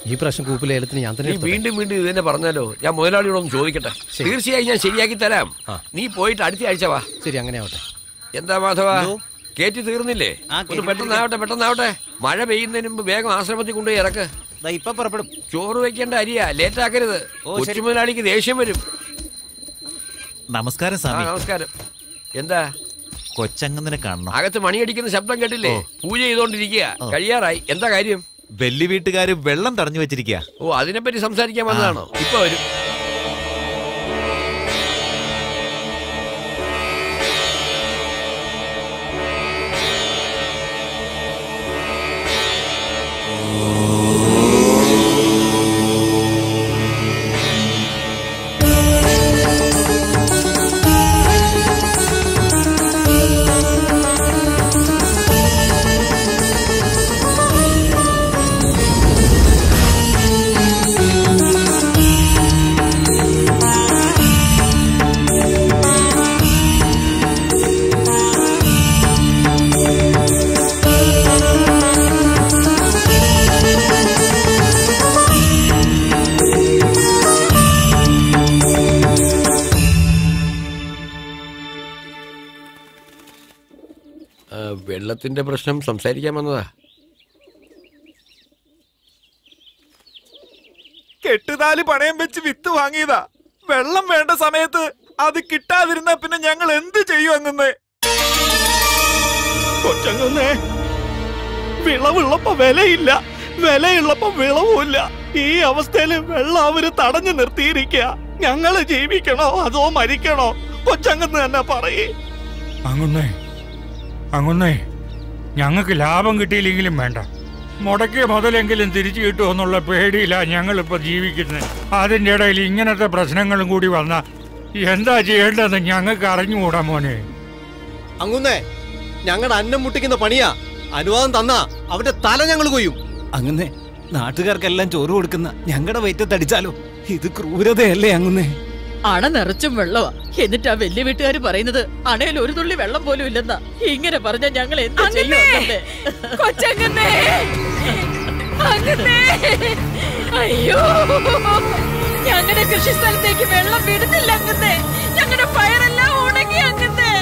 ഈ പ്രാവശ്യം കൂപ്പിലെ ഏലത്തിന് ഞാൻ തന്നെ വീണ്ടും വീണ്ടും ഇത് തന്നെ പറഞ്ഞാലോ? ഞാൻ മുതലാളിയോടൊന്ന് ചോദിക്കട്ടെ. തീർച്ചയായും ഞാൻ ശരിയാക്കി തരാം. നീ പോയിട്ട് അടുത്ത ആഴ്ച വാ. ശരി, അങ്ങനെ ആവട്ടെ. എന്താ മാധവ, കേറ്റി തീർന്നില്ലേ? ഒന്ന് പെട്ടെന്നാവട്ടെ. മഴ പെയ്യുന്നതിന് മുമ്പ് വേഗം ആശ്രമത്തിൽ കൊണ്ടുപോയി ഇറക്ക്. ഇപ്പൊ പുറപ്പെടും. ചോറ് വെക്കേണ്ട അരിയാ, ലേറ്റ് ആക്കരുത്. കൊച്ചു മുതലാളിക്ക് ദേഷ്യം വരും. നമസ്കാരം സ്വാമി. നമസ്കാരം. എന്താ? കൊച്ചങ്ങനെ കാണണം. അകത്ത് മണിയടിക്കുന്ന ശബ്ദം കേട്ടില്ലേ? പൂജ ചെയ്തോണ്ടിരിക്കുക. കഴിയാറായി. എന്താ കാര്യം? വെല്ലി വീട്ടുകാര് വെള്ളം തടഞ്ഞു വെച്ചിരിക്കുക. ഓ, അതിനെപ്പറ്റി സംസാരിക്കാൻ വന്നതാണോ? ഇപ്പൊ വരും. വെള്ളത്തിന്റെ പ്രശ്നം സംസാരിക്കാൻ വന്നതാ. കെട്ടുതാലി പണയം വെച്ച് വിത്ത് വാങ്ങിയതാ. വെള്ളം വേണ്ട സമയത്ത് അത് കിട്ടാതിരുന്ന പിന്നെ ഞങ്ങൾ എന്ത് ചെയ്യും? അങ്ങുന്നേ കൊച്ചങ്ങുന്നേ, വിളവുള്ളപ്പോ വിലയില്ല, വിലയുള്ളപ്പോ വിളവുമില്ല. ഈ അവസ്ഥയില് വെള്ളം അവര് തടഞ്ഞു നിർത്തിയിരിക്കുക. ഞങ്ങള് ജീവിക്കണോ അതോ മരിക്കണോ? കൊച്ചങ്ങന്ന് തന്നെ പറയേ. അങ്ങുന്നേ, ഞങ്ങൾക്ക് ലാഭം കിട്ടിയില്ലെങ്കിലും വേണ്ട, മുടക്കിയ മുതലെങ്കിലും തിരിച്ചു കിട്ടുമെന്നുള്ള പേടിയില്ല ഞങ്ങളിപ്പോൾ ജീവിക്കുന്നത്. അതിൻ്റെ ഇടയിൽ ഇങ്ങനത്തെ പ്രശ്നങ്ങളും കൂടി വന്നാൽ എന്താ ചെയ്യേണ്ടതെന്ന് ഞങ്ങൾക്ക് അറിഞ്ഞുകൂടാ മോനെ. അങ്ങുന്നേ, ഞങ്ങളുടെ അന്നം മുട്ടിക്കുന്ന പണിയാ. അനുവാദം തന്നാ അവന്റെ തല ഞങ്ങൾ കൊയ്യും. അങ്ങുന്നേ, നാട്ടുകാർക്കെല്ലാം ചോറ് കൊടുക്കുന്ന ഞങ്ങളുടെ വയറ്റത്തടിച്ചാലോ? ഇത് ക്രൂരതയല്ലേ അങ്ങുന്നേ? അണ നിറച്ചും വെള്ളമാ. എന്നിട്ട് ആ വലിയ വീട്ടുകാര് പറയുന്നത് അണയിൽ ഒരു തുള്ളി വെള്ളം പോലും ഇല്ലെന്നാ. ഇങ്ങനെ പറഞ്ഞ ഞങ്ങൾ എന്താ ചെയ്യും? അയ്യോ, ഞങ്ങളുടെ കൃഷി സ്ഥലത്തേക്ക് വെള്ളം വിടുന്നില്ല അങ്ങന്നേ. ഞങ്ങളുടെ പയറെല്ലാം ഉണങ്ങി അങ്ങന്നേ.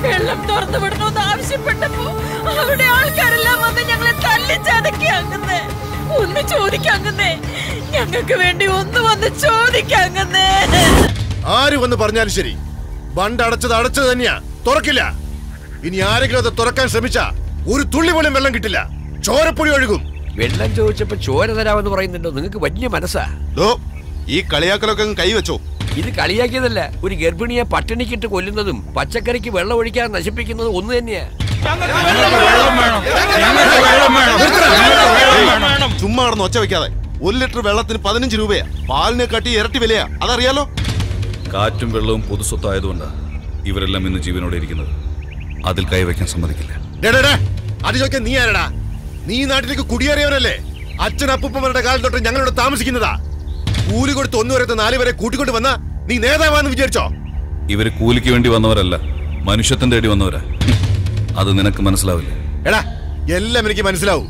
വെള്ളം തുറന്നു വിടണമെന്ന് ആവശ്യപ്പെട്ടപ്പോ അവിടെ ആൾക്കാരെല്ലാം വന്ന് ഞങ്ങളെ തല്ലിച്ചതക്കി അങ്ങന്നേ. ഒന്ന് ചോദിക്കങ്ങന്നേ, ഞങ്ങൾക്ക് വേണ്ടി ഒന്ന് വന്ന് ചോദിക്കങ്ങന്നേ. ആര് വന്ന് പറഞ്ഞാലും ശരി, ബണ്ട് അടച്ചത് തന്നെയാ, തുറക്കില്ല. ഇനി ആരെങ്കിലും അത് തുറക്കാൻ ശ്രമിച്ചാ ഒരു തുള്ളി പോലും വെള്ളം കിട്ടില്ല, ചോരപ്പൊടി ഒഴുകും. വെള്ളം ചോദിച്ചപ്പോ ചോര തരാമെന്ന് പറയുന്നുണ്ടോ? നിങ്ങൾക്ക് വലിയ മനസ്സാ. ഈ കളിയാക്കലൊക്കെ കൈവച്ചോ? ഇത് കളിയാക്കിയതല്ല. ഒരു ഗർഭിണിയെ പട്ടിണിക്കിട്ട് കൊല്ലുന്നതും പച്ചക്കറിക്ക് വെള്ളം ഒഴിക്കാതെ നശിപ്പിക്കുന്നതും ഒന്ന് തന്നെയാ. ചുമ്മാ ഒച്ച വെക്കാതെ. 1 ലിറ്റർ വെള്ളത്തിന് 15 രൂപയാ. പാലിനെ കാട്ടി ഇരട്ടി വിലയാ, അതറിയാലോ? കാറ്റും വെള്ളവും പൊതുസ്വത്തായതുകൊണ്ടാണ് ഇവരെല്ലാം ഇന്ന് ജീവനോടെ ഇരിക്കുന്നത്. അതിൽ കൈവയ്ക്കാൻ സമ്മതിക്കില്ല. അത് ചോദിക്കാൻ നീ ആരടാ? നീ നാട്ടിലേക്ക് കുടിയേറിയവരല്ലേ? അച്ഛനപ്പൂപ്പന്മാരുടെ കാലം തൊട്ട് ഞങ്ങളിവിടെ താമസിക്കുന്നതാ. കൂലി കൊടുത്ത് 1 വരെ 4 വരെ കൂട്ടിക്കൊണ്ട് വന്ന നീ നേതാവാന്ന് വിചാരിച്ചോ? ഇവര് കൂലിക്ക് വേണ്ടി വന്നവരല്ല, മനുഷ്യത്വം തേടി വന്നവരാ. അത് നിനക്ക് മനസ്സിലാവില്ല. എടാ, എല്ലാം എനിക്ക് മനസ്സിലാവും.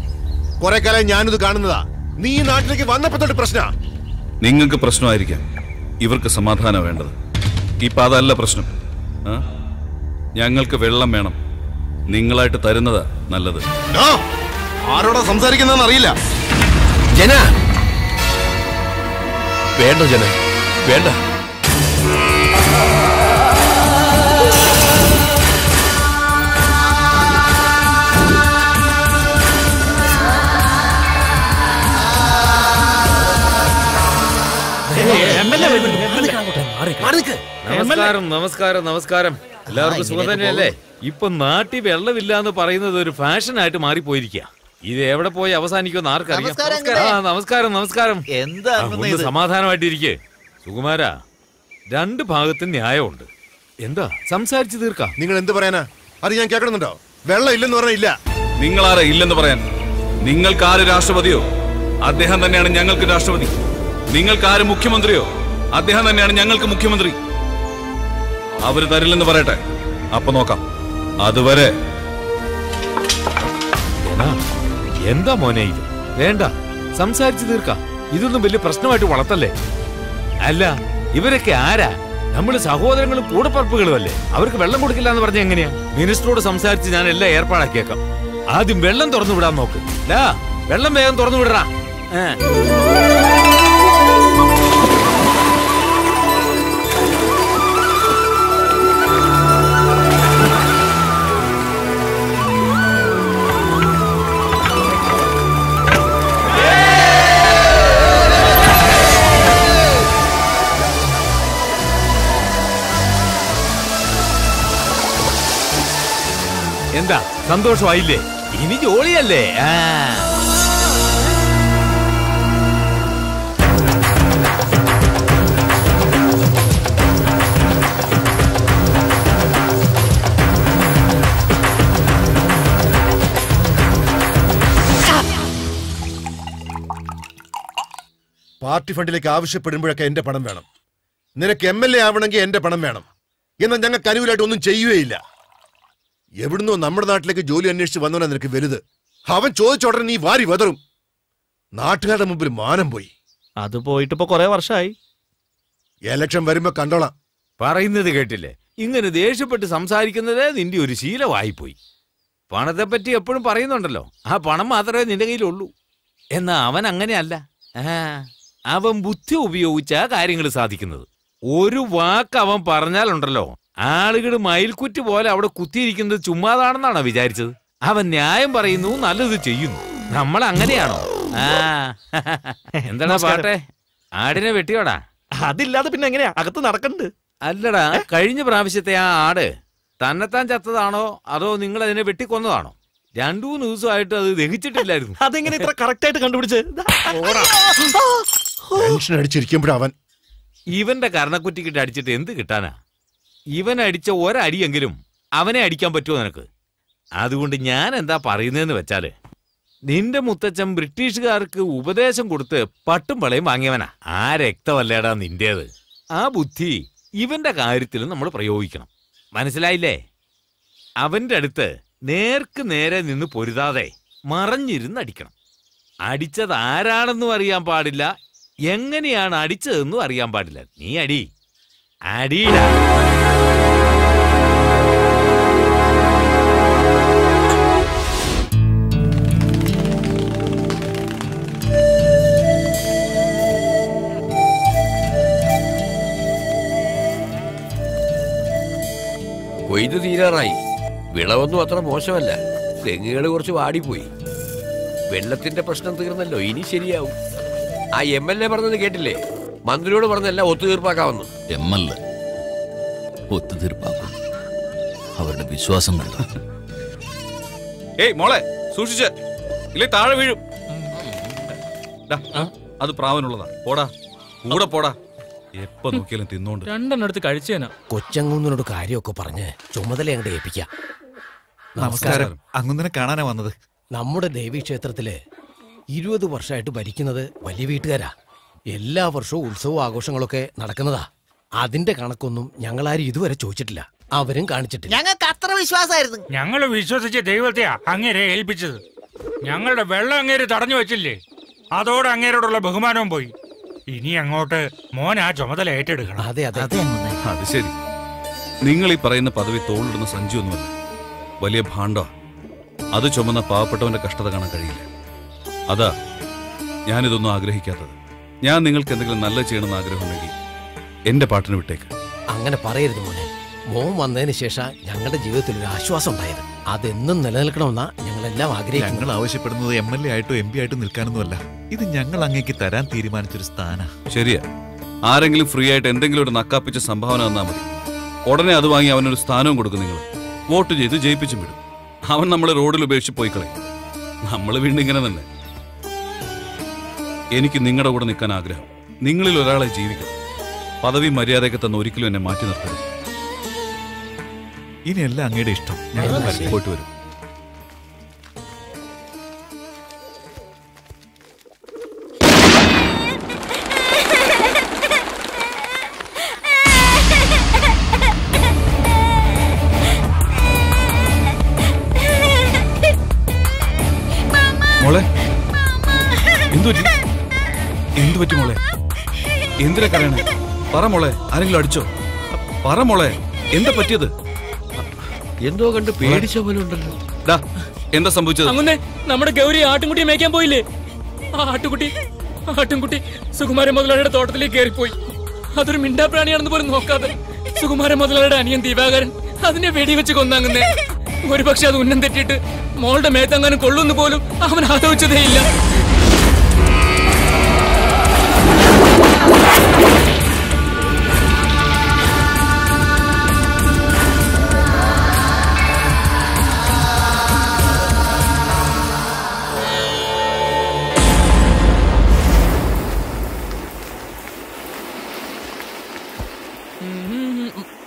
കുറെ കാലം ഞാനിത് കാണുന്നതാ. നീ നാട്ടിലേക്ക് വന്നപ്പോ തൊട്ട് പ്രശ്ന. നിങ്ങൾക്ക് പ്രശ്നമായിരിക്കാം, ഇവർക്ക് സമാധാനം വേണ്ടത്. ഇപ്പൊ അതല്ല പ്രശ്നം. ഞങ്ങൾക്ക് വെള്ളം വേണം, നിങ്ങളായിട്ട് തരുന്നതാ നല്ലത്. ആരോടാ സംസാരിക്കുന്നതെന്ന് അറിയില്ല. ജന വേണ്ട, ജന വേണ്ട. നമസ്കാരം നമസ്കാരം നമസ്കാരം. എല്ലാവർക്കും സുഖം തന്നെയല്ലേ? ഇപ്പൊ നാട്ടിൽ വെള്ളമില്ല എന്ന് പറയുന്നത് ഒരു ഫാഷൻ ആയിട്ട് മാറിപ്പോയിരിക്കുക. ഇത് എവിടെ പോയി അവസാനിക്കുമെന്ന് ആർക്കറിയാം. നമസ്കാരം നമസ്കാരം. എന്താ സമാധാനമായിട്ടിരിക്കേ. സുകുമാരാ, രണ്ട് ഭാഗത്തും ന്യായമുണ്ട്. എന്താ സംസാരിച്ചു തീർക്കാം. നിങ്ങൾ എന്ത് പറയാനാ? അത് ഞാൻ കേൾക്കണമെന്നുണ്ടോ? വെള്ളം ഇല്ലെന്ന് പറഞ്ഞാൽ ഇല്ല. നിങ്ങളാരെ ഇല്ലെന്ന് പറയാൻ? നിങ്ങൾക്ക് ആര് രാഷ്ട്രപതിയോ അദ്ദേഹം തന്നെയാണ് ഞങ്ങൾക്ക് രാഷ്ട്രപതി. നിങ്ങൾക്ക് ആര് മുഖ്യമന്ത്രിയോ അദ്ദേഹം തന്നെയാണ് ഞങ്ങൾക്ക് മുഖ്യമന്ത്രി. അവര് തരില്ലെന്ന് പറയട്ടെ, അപ്പൊ നോക്കാം. അതുവരെ എന്താ മോനെ ഇത്? വേണ്ട, സംസാരിച്ചു തീർക്കാം. ഇതൊന്നും വലിയ പ്രശ്നമായിട്ട് വളർത്തല്ലേ. അല്ല, ഇവരൊക്കെ ആരാ? നമ്മള് സഹോദരങ്ങളും കൂടപ്പറപ്പുകളും അല്ലേ? അവർക്ക് വെള്ളം കൊടുക്കില്ല എന്ന് പറഞ്ഞ എങ്ങനെയാ? മിനിസ്റ്ററോട് സംസാരിച്ച് ഞാൻ എല്ലാം ഏർപ്പാടാക്കിയേക്കാം. ആദ്യം വെള്ളം തുറന്നു വിടാൻ നോക്ക്. വെള്ളം വേഗം തുറന്നു വിടറാ. എന്താ സന്തോഷമായില്ലേ? ഇനി ജോളിയല്ലേ? പാർട്ടി ഫണ്ടിലേക്ക് ആവശ്യപ്പെടുമ്പോഴൊക്കെ എന്റെ പണം വേണം. നിനക്ക് MLA ആവണമെങ്കിൽ എന്റെ പണം വേണം. എന്നാൽ ഞങ്ങൾക്ക് അനുകൂലമായിട്ട് ഒന്നും ചെയ്യുകയില്ല. എവിടുന്നോ നമ്മുടെ നാട്ടിലേക്ക് ജോലി അന്വേഷിച്ച് വന്നവനാ നിനക്ക് വലുത്. അവൻ ചോദിച്ച ഉടനെ നീ വാരി വെതറും. നാട്ടുകാരുടെ മുമ്പിൽ മാനം പോയി. അത് പോയിട്ടിപ്പോ കൊറേ വർഷമായി. എലക്ഷൻ വരുമ്പോ കണ്ടോളാം. പറയുന്നത് കേട്ടില്ലേ? ഇങ്ങനെ ദേഷ്യപ്പെട്ട് സംസാരിക്കുന്നതേ നിന്റെ ഒരു ശീലമായിപ്പോയി. പണത്തെ പറ്റി എപ്പോഴും പറയുന്നുണ്ടല്ലോ. ആ പണം മാത്രമേ നിന്റെ കയ്യിലുള്ളൂ. എന്നാ അവൻ അങ്ങനെയല്ല. അവൻ ബുദ്ധി ഉപയോഗിച്ചാ കാര്യങ്ങൾ സാധിക്കുന്നത്. ഒരു വാക്ക് അവൻ പറഞ്ഞാലുണ്ടല്ലോ, ആളുകൾ മയിൽക്കുറ്റി പോലെ അവിടെ കുത്തിയിരിക്കുന്നത് ചുമ്മാതാണെന്നാണോ വിചാരിച്ചത്? അവൻ ന്യായം പറയുന്നു, നല്ലത് ചെയ്യുന്നു. നമ്മൾ അങ്ങനെയാണോ? എന്താടാ പാട്ടെ, ആടിനെ വെട്ടിയോടാ? അതില്ലാതെ പിന്നെ എങ്ങനെയാ അകത്ത് നടക്കണ്ട്? അല്ലടാ, കഴിഞ്ഞ പ്രാവശ്യത്തെ ആ ആട് തന്നെത്താൻ ചത്തതാണോ അതോ നിങ്ങൾ അതിനെ വെട്ടിക്കൊന്നതാണോ? 2-3 ദിവസമായിട്ട് അത് ദഹിച്ചിട്ടില്ലായിരുന്നു. അതെങ്ങനെ ഇത്ര കറക്റ്റ് ആയിട്ട് കണ്ടുപിടിച്ച്? ടെൻഷൻ അടിച്ചിരിക്കുമ്പോഴവൻ ഇവന്റെ കർണക്കുറ്റിക്കിട്ട് അടിച്ചിട്ട് എന്ത് കിട്ടാനാ? ഇവൻ അടിച്ച ഒരടിയെങ്കിലും അവനെ അടിക്കാൻ പറ്റുമോ നിനക്ക്? അതുകൊണ്ട് ഞാൻ എന്താ പറയുന്നതെന്ന് വെച്ചാല്, നിന്റെ മുത്തച്ഛൻ ബ്രിട്ടീഷുകാർക്ക് ഉപദേശം കൊടുത്ത് പട്ടും വളയും വാങ്ങിയവനാ. ആ രക്തമല്ലേടാ നിന്റേത്. ആ ബുദ്ധി ഇവന്റെ കാര്യത്തിലും നമ്മൾ പ്രയോഗിക്കണം. മനസ്സിലായില്ലേ? അവന്റെ അടുത്ത് നേർക്ക് നേരെ നിന്ന് പൊരുതാതെ മറഞ്ഞിരുന്ന് അടിക്കണം. അടിച്ചത് ആരാണെന്നും അറിയാൻ പാടില്ല, എങ്ങനെയാണ് അടിച്ചതെന്നും അറിയാൻ പാടില്ല. നീ അടിയിടാ. കൊയ്ത് തീരാറായി. വിളവൊന്നും അത്ര മോശമല്ല. തെങ്ങുകൾ കുറച്ച് വാടിപ്പോയി. വെള്ളത്തിന്റെ പ്രശ്നം തീർന്നല്ലോ, ഇനി ശരിയാവും. ആ MLA പറഞ്ഞത് കേട്ടില്ലേ? മന്ത്രിയോട് പറഞ്ഞല്ല ഒത്തുതീർപ്പാക്കാമെന്ന്. MLA ഒത്തുതീർപ്പാക്കും. അവരുടെ വിശ്വാസം കണ്ട. ഏയ് മോളെ, സൂക്ഷിച്ച്, ഇല്ലേ താഴെ വീഴും. അത് പ്രാവനുള്ളതാ. പോടാ, കൂടെ പോടാ. എപ്പോ നോക്കിയാലും തിന്നോണ്ട്. 2 എടുത്ത് കഴിച്ചേനാ. കൊച്ചങ്ങൂന്നിനോട് കാര്യമൊക്കെ പറഞ്ഞ് ചുമതല അങ്ങോട്ട് ഏൽപ്പിക്കാം. നമസ്കാരം. അങ്ങുന്നിനെ കാണാനാ വന്നത്. നമ്മുടെ ദേവീക്ഷേത്രത്തില് 20 വർഷമായിട്ട് ഭരിക്കുന്നത് വലിയ വീട്ടുകാരാ. എല്ലാ വർഷവും ഉത്സവവും ആഘോഷങ്ങളൊക്കെ നടക്കുന്നതാ. അതിന്റെ കണക്കൊന്നും ഞങ്ങളാരും ഇതുവരെ ചോദിച്ചിട്ടില്ല, അവരും കാണിച്ചിട്ടില്ല. ഞങ്ങൾക്ക് അത്ര വിശ്വാസമായിരുന്നു. ഞങ്ങള് വിശ്വസിച്ച ദൈവത്തെയാ അങ്ങേരെ ഏൽപ്പിച്ചത്. ഞങ്ങളുടെ വെള്ളം അങ്ങേര് തടഞ്ഞു വെച്ചില്ലേ, അതോടെ അങ്ങേരോടുള്ള ബഹുമാനവും പോയി. ഇനി അങ്ങോട്ട് മോൻ ആ ചുമതല ഏറ്റെടുക്കണം. അതെ അതെ. അത് ശരി. നിങ്ങൾ ഈ പറയുന്ന പദവി തോളിടുന്ന സഞ്ചിയൊന്നുമല്ല, വലിയ ഭാണ്ഡ. അത് ചുമന്ന പാവപ്പെട്ടവന്റെ കഷ്ടത കാണാൻ കഴിയില്ല. അതാ ഞാനിതൊന്നും ആഗ്രഹിക്കാത്തത്. ഞാൻ നിങ്ങൾക്ക് എന്തെങ്കിലും നല്ല ചെയ്യണമെന്ന് ആഗ്രഹമുണ്ടെങ്കിൽ എന്റെ പാട്ടിന് വിട്ടേക്ക്. അങ്ങനെ പറയരുത് മോനെ. മോൻ വന്നതിന് ശേഷം ഞങ്ങളുടെ ജീവിതത്തിൽ ഒരു ആശ്വാസം ഉണ്ടായത്. അതെന്നും നിലനിൽക്കണമെന്നാ ഞങ്ങളെല്ലാം ആഗ്രഹിക്കുന്നു. ഞങ്ങൾ ആവശ്യപ്പെടുന്നത് MLA ആയിട്ടോ MP ആയിട്ടോ നിൽക്കാനൊന്നുമല്ല. ഇത് ഞങ്ങൾ അങ്ങേക്ക് തരാൻ തീരുമാനിച്ചൊരു സ്ഥാനം. ശരിയാ. ആരെങ്കിലും ഫ്രീ ആയിട്ട് എന്തെങ്കിലും ഒരു നക്കാപ്പിച്ച സംഭാവന തന്നാൽ മതി. ഉടനെ അത് വാങ്ങി അവനൊരു സ്ഥാനവും കൊടുക്കും. നിങ്ങൾ വോട്ട് ചെയ്ത് ജയിപ്പിച്ചും വിടും. അവൻ നമ്മളെ റോഡിൽ ഉപേക്ഷിച്ച് പോയി കളയും. നമ്മൾ വീണ്ടും ഇങ്ങനെ തന്നെ. എനിക്ക് നിങ്ങളുടെ കൂടെ നിൽക്കാൻ ആഗ്രഹം. നിങ്ങളിൽ ഒരാളെ ജീവിക്കണം. പദവി മര്യാദയൊക്കെ തന്ന ഒരിക്കലും എന്നെ മാറ്റി നിർത്തരുത്. ഇനിയെല്ലാം അങ്ങയുടെ ഇഷ്ടം. ഞങ്ങൾ പോയിട്ട് വരും. മോളെ എന്തു പറ്റി മോളെ? എന്തിനാ കരയണേ? പറ മോളെ. ആരെങ്കിലും അടിച്ചോ? പറ മോളെ, എന്താ പറ്റിയത്? എന്തോ കണ്ട് പേടിച്ച പോലെ ഉണ്ടല്ലോ. എന്താ സംഭവിച്ചത്? അങ്ങനെ നമ്മുടെ ഗൗരി ആട്ടുംകുട്ടിയെ മേയ്ക്കാൻ പോയില്ലേ? ആ ആട്ടുംകുട്ടി സുകുമാരൻ മുതലാളിയുടെ തോട്ടത്തിലേക്ക് കയറിപ്പോയി. അതൊരു മിണ്ടാപ്രാണിയാണെന്ന് പോലും നോക്കാതെ സുകുമാരൻ മുതലാളിയുടെ അനിയൻ ദിവാകരൻ അതിനെ വെടിവെച്ച് കൊന്നങ്ങുന്നേ. ഒരു പക്ഷെ അത് ഉന്നം തെറ്റിയിട്ട് മോളുടെ മേത്തങ്ങാനും കൊള്ളുന്നു പോലും അവൻ ആലോചിച്ചതേയില്ല.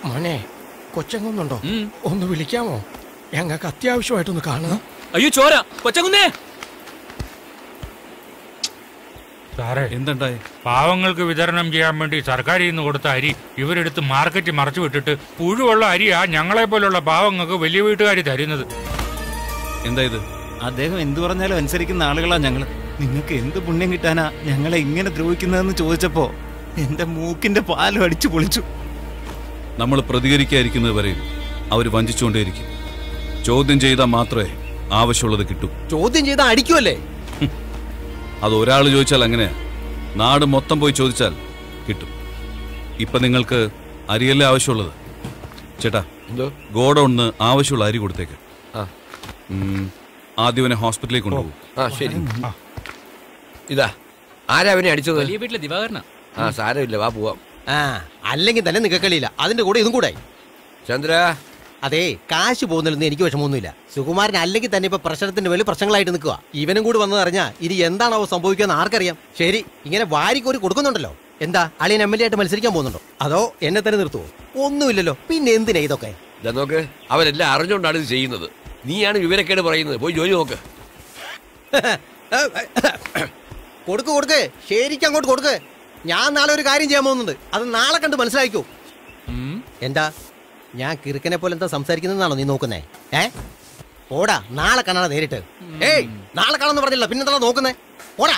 മോനെ, കൊച്ചങ്ങുന്നുണ്ടോ? ഒന്ന് വിളിക്കാമോ? ഞങ്ങൾക്ക് അത്യാവശ്യമായിട്ടൊന്ന് കാണണം. അയ്യോ ചോര, കൊച്ചങ്ങുന്നേ. സാറേ, എന്തുണ്ടായി? പാവങ്ങൾക്ക് വിതരണം ചെയ്യാൻ വേണ്ടി സർക്കാരിൽ നിന്ന് കൊടുത്ത അരി ഇവരെടുത്ത് മാർക്കറ്റ് മറച്ചു വിട്ടിട്ട് പുഴുവുള്ള അരിയാ ഞങ്ങളെ പോലുള്ള പാവങ്ങൾക്ക് വലിയ വീട്ടുകാർ തരുന്നത്. എന്താ ഇത്? അദ്ദേഹം എന്തു പറഞ്ഞാലും അനുസരിക്കുന്ന ആളുകളാ ഞങ്ങള്. നിങ്ങൾക്ക് എന്ത് പുണ്യം കിട്ടാനാ ഞങ്ങളെ ഇങ്ങനെ ദ്രോഹിക്കുന്നതെന്ന് ചോദിച്ചപ്പോ എന്റെ മൂക്കിന്റെ പാലും അടിച്ചു പൊളിച്ചു. നമ്മൾ പ്രതികരിക്കാതിരിക്കുന്നത് വരെയും അവർ വഞ്ചിച്ചുകൊണ്ടേയിരിക്കും. ചോദ്യം ചെയ്താൽ മാത്രമേ ആവശ്യമുള്ളത് കിട്ടൂ. ചോദ്യം ചെയ്താൽ അടിക്കുമല്ലേ? അത് ഒരാൾ ചോദിച്ചാൽ അങ്ങനെയാ. നാട് മൊത്തം പോയി ചോദിച്ചാൽ കിട്ടും. ഇപ്പൊ നിങ്ങൾക്ക് അരിയല്ലേ ആവശ്യമുള്ളത്? ചേട്ടാ, ഗോഡൌണിന് ആവശ്യമുള്ള അരി കൊടുത്തേക്ക്. ആദ്യം ഹോസ്പിറ്റലിൽ കൊണ്ടുപോകും. ശരി. ഇതാ ആരാ അവനെ അടിച്ചത്? വലിയ വീട്ടിലെ ദിവാകരനാ. സാരമില്ല, വാ പോവാം. അല്ലെങ്കിൽ തന്നെ നിങ്ങൾക്കളിയില്ല. അതിന്റെ കൂടെ ഇതും കൂടെ. ചന്ദ്ര, അതെ, കാശ് പോകുന്നില്ലെന്ന് എനിക്ക് വിഷമമൊന്നുമില്ല. സുകുമാരൻ അല്ലെങ്കിൽ തന്നെ ഇപ്പൊ പ്രശ്നത്തിന്റെ വലിയ പ്രശ്നങ്ങളായിട്ട് നിൽക്കുക. ഇവനും കൂടി വന്നതറിഞ്ഞാ ഇനി എന്താണോ സംഭവിക്കുക ആർക്കറിയാം. ശരി, ഇങ്ങനെ വാരിക്കോരി കൊടുക്കുന്നുണ്ടല്ലോ. എന്താ അളിയൻ MLA ആയിട്ട് മത്സരിക്കാൻ പോകുന്നുണ്ടോ? അതോ എന്നെ തന്നെ നിർത്തുവോ? ഒന്നുമില്ലല്ലോ, പിന്നെ എന്തിനാ ഇതൊക്കെ? നോക്ക്, അവരെല്ലാം അറിഞ്ഞുകൊണ്ടാണ് ഇത് ചെയ്യുന്നത്. നീയാണ് വിവരക്കേട് പറയുന്നത്. പോയി ജോലി നോക്ക്. കൊടുക്ക്, ശരിക്കും അങ്ങോട്ട് കൊടുക്ക്. ഞാൻ നാളെ ഒരു കാര്യം ചെയ്യാൻ പോകുന്നുണ്ട്. അത് നാളെ കണ്ട് മനസ്സിലാക്കൂ. എന്താ ഞാൻ കിറുക്കനെ പോലെ എന്താ സംസാരിക്കുന്നതാണോ നീ നോക്കുന്നേ? ഓടാ, നാളെ കാണാതെ നേരിട്ട്. നാളെ കാണാന്ന് പറഞ്ഞില്ല, പിന്നെന്താ നോക്കുന്നേ? ഓടാ.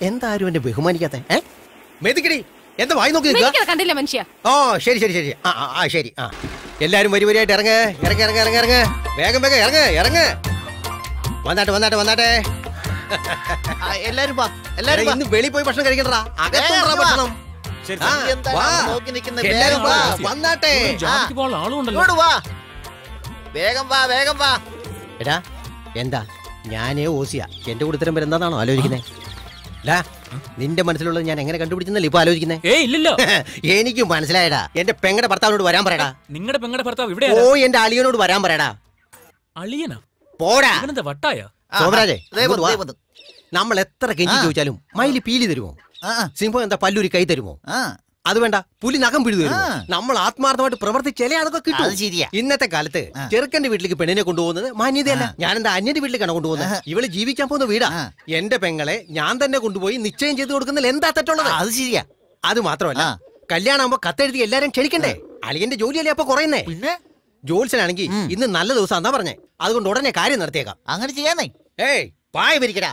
എന്താരും എന്നെ ബഹുമാനിക്കാത്ത? മെതിക്കടി, എന്താ വായി നോക്കി കണ്ടില്ല മനുഷ്യ. ഓ ശരി. ശരി. എല്ലാരും വരിയായിട്ട് ഇറങ്ങ്. വേഗം ഇറങ്ങ്. വന്നാട്ടെ. എല്ലാരും ഇന്ന് വെളി പോയി ഭക്ഷണം കഴിക്കണ്ടാ. ഭക്ഷണം വന്നാട്ടെ. വേഗം വാ. എടാ, എന്താ ഞാനേ ഓസിയാ. എന്റെ കൂടെ ഇത്തരം പേര് എന്താണോ ആലോചിക്കുന്നേ? നിന്റെ മനസ്സിലുള്ളത് ഞാൻ എങ്ങനെ കണ്ടുപിടിച്ചെന്നല്ലേ ഇപ്പൊ ആലോചിക്കുന്നേ? എനിക്കും മനസ്സിലായടാ. എന്റെ പെങ്ങടെ ഭർത്താവിനോട് വരാൻ പറയടാ. നിങ്ങളുടെ പെങ്ങടെ ഭർത്താവ് ഇവിടെ? ഓ, എന്റെ അളിയനോട് വരാൻ പറയടാ. അളിയനാ? പോടാ. വട്ടായ സോമരാജേ, നമ്മൾ എത്ര കെഞ്ചി ചോദിച്ചാലും മയില് പീലി തരുമോ? സിംഹം എന്താ പല്ലൂരി കൈ തരുമോ? അത് വേണ്ട, പുലി നഖം പിഴുതു തരുമോ? നമ്മൾ ആത്മാർത്ഥമായിട്ട് പ്രവർത്തിച്ചാലേ അതൊക്കെ കിട്ടും. ഇന്നത്തെ കാലത്ത് ചെറുക്കന്റെ വീട്ടിലേക്ക് പെണ്ണിനെ കൊണ്ടുപോകുന്നത് മാന്യതയല്ല. ഞാൻ എന്താ അന്യന്റെ വീട്ടിലേക്കാണ് കൊണ്ടുപോകുന്നത്? ഇവള് ജീവിക്കാൻ പോകുന്ന വീടാ. എന്റെ പെങ്ങളെ ഞാൻ തന്നെ കൊണ്ടുപോയി നിശ്ചയം ചെയ്ത് കൊടുക്കുന്നതിൽ എന്താ തെറ്റുള്ളത്? അത് ശരിയാ. അത് മാത്രമല്ല, കല്യാണം ആകുമ്പോ കത്തെഴുതി എല്ലാരും ക്ഷണിക്കണ്ടേ? അളിയന്റെ ജോലിയല്ലേ അപ്പൊ കുറയുന്നേ? ജോത്സ്യനാണെങ്കിൽ ഇന്ന് നല്ല ദിവസം എന്നാ പറഞ്ഞേ. അതുകൊണ്ട് ഉടനെ കാര്യം നടത്തിയേക്കാം. അങ്ങനെ ചെയ്യാന്നേ. പായ വിരിക്കടാ.